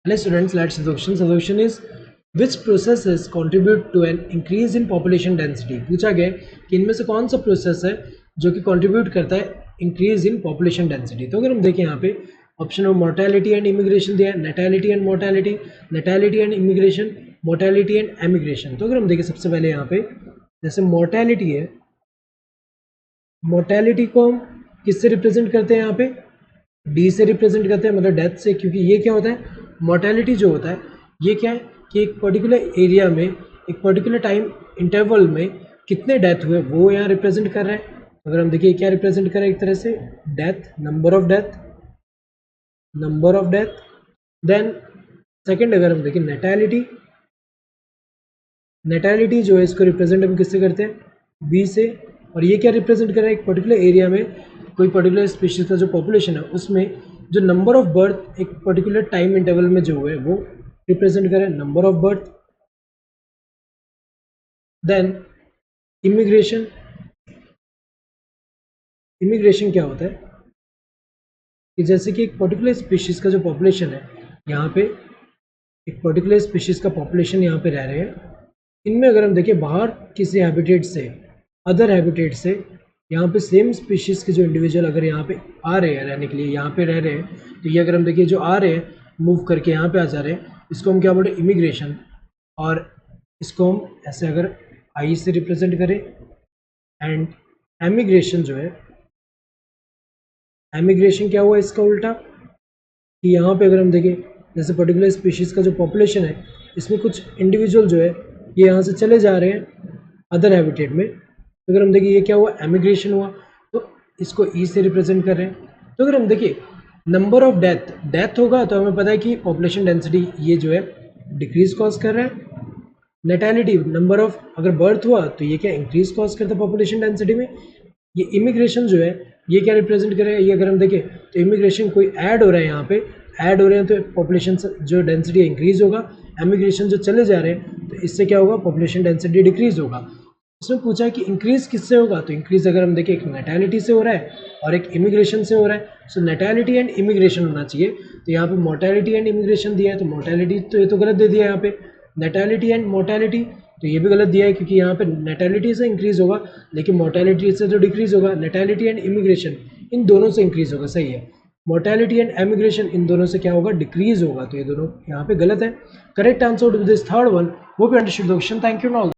Hello students, let's solution. Solution is which processes contribute to an increase in population density. पूछा गया कि इनमें से कौन सा प्रोसेस है जो कि कंट्रीब्यूट करता है इंक्रीज इन पॉपुलेशन डेंसिटी। तो अगर हम देखें यहाँ पे option of mortality and immigration दिया है, natality and mortality, natality and immigration, mortality and emigration. तो अगर हम देखें सबसे पहले यहाँ पे जैसे मोर्टेलिटी है, मोर्टेलिटी को हम किससे रिप्रेजेंट करते हैं, यहाँ पे डी से रिप्रेजेंट करते हैं, मतलब डेथ से। क्योंकि ये क्या होता है, मोर्टेलिटी जो होता है ये क्या है कि एक पर्टिकुलर एरिया में एक पर्टिकुलर टाइम इंटरवल में कितने डेथ हुए वो यहाँ रिप्रेजेंट कर रहे हैं। अगर हम देखिए क्या रिप्रेजेंट कर रहे हैं, एक तरह से death, number of death, number of death. Then second अगर हम देखिए नेटेलिटी, नेटेलिटी जो है इसको रिप्रेजेंट हम किससे करते हैं, बी से। और ये क्या रिप्रेजेंट कर रहा है, एक पर्टिकुलर एरिया में कोई पर्टिकुलर स्पीशीज का जो पॉपुलेशन है उसमें जो नंबर ऑफ बर्थ एक पर्टिकुलर टाइम इंटरवल में जो है वो रिप्रेजेंट करें, number of birth. Then immigration, immigration क्या होता है कि जैसे कि एक पर्टिकुलर स्पीशीज का जो पॉपुलेशन है, यहाँ पे एक पर्टिकुलर स्पीशीज का पॉपुलेशन यहाँ पे रह रहे हैं, इनमें अगर हम देखें बाहर किसी हैबिटेट से, अदर हैबिटेट से यहाँ पे सेम स्पीशीज़ के जो इंडिविजुअल अगर यहाँ पे आ रहे हैं रहने के लिए, यहाँ पे रह रहे हैं, तो ये अगर हम देखिए जो आ रहे हैं मूव करके यहाँ पे आ जा रहे हैं, इसको हम क्या बोलते हैं, इमिग्रेशन। और इसको हम ऐसे अगर आई से रिप्रेजेंट करें। एंड एमिग्रेशन जो है, एमिग्रेशन क्या हुआ इसका उल्टा, कि यहाँ पे अगर हम देखें जैसे पर्टिकुलर स्पीशीज़ का जो पॉपुलेशन है इसमें कुछ इंडिविजुअल जो है ये यहाँ से चले जा रहे हैं अदर हैबिटेट में। तो अगर हम देखिए ये क्या हुआ, एमिग्रेशन हुआ, तो इसको ई से रिप्रेजेंट कर रहे हैं। तो अगर हम देखिए नंबर ऑफ डेथ, डेथ होगा तो हमें पता है कि पॉपुलेशन डेंसिटी ये जो है डिक्रीज कॉज कर रहा है। नेटेलिटी, नंबर ऑफ अगर बर्थ हुआ तो ये क्या इंक्रीज कॉज करता है पॉपुलेशन डेंसिटी में। ये इमिग्रेशन जो है ये क्या रिप्रेजेंट करेगा, ये अगर हम देखें तो इमिग्रेशन कोई ऐड हो रहा है, यहाँ पे ऐड हो रहे हैं तो पॉपुलेशन जो डेंसिटी इंक्रीज होगा। एमिग्रेशन जो चले जा रहे हैं तो इससे क्या होगा, पॉपुलेशन डेंसिटी डिक्रीज होगा। इसमें पूछा है कि इंक्रीज किससे होगा, तो इंक्रीज अगर हम देखें एक नेटेलिटी से हो रहा है और एक इमिग्रेशन से हो रहा है। सो नेटेलिटी एंड इमिग्रेशन होना चाहिए। तो यहाँ पे मोर्टेलिटी एंड इमिग्रेशन दिया है, तो मोर्टेलिटी तो ये तो गलत दे दिया है यहाँ पे। नेटेलिटी एंड मोर्टेलिटी तो ये भी गलत दिया है, क्योंकि यहाँ पे नेटेलिटी से इंक्रीज होगा लेकिन मोर्टेलिटी से तो डिक्रीज होगा। नेटेलिटी एंड इमिग्रेशन इन दोनों से इंक्रीज होगा, सही है। मोर्टेलिटी एंड एमिग्रेशन इन दोनों से क्या होगा, डिक्रीज होगा। तो ये दोनों यहाँ पे गलत है। Correct answer to this third one, वो भी understood the question. Thank you.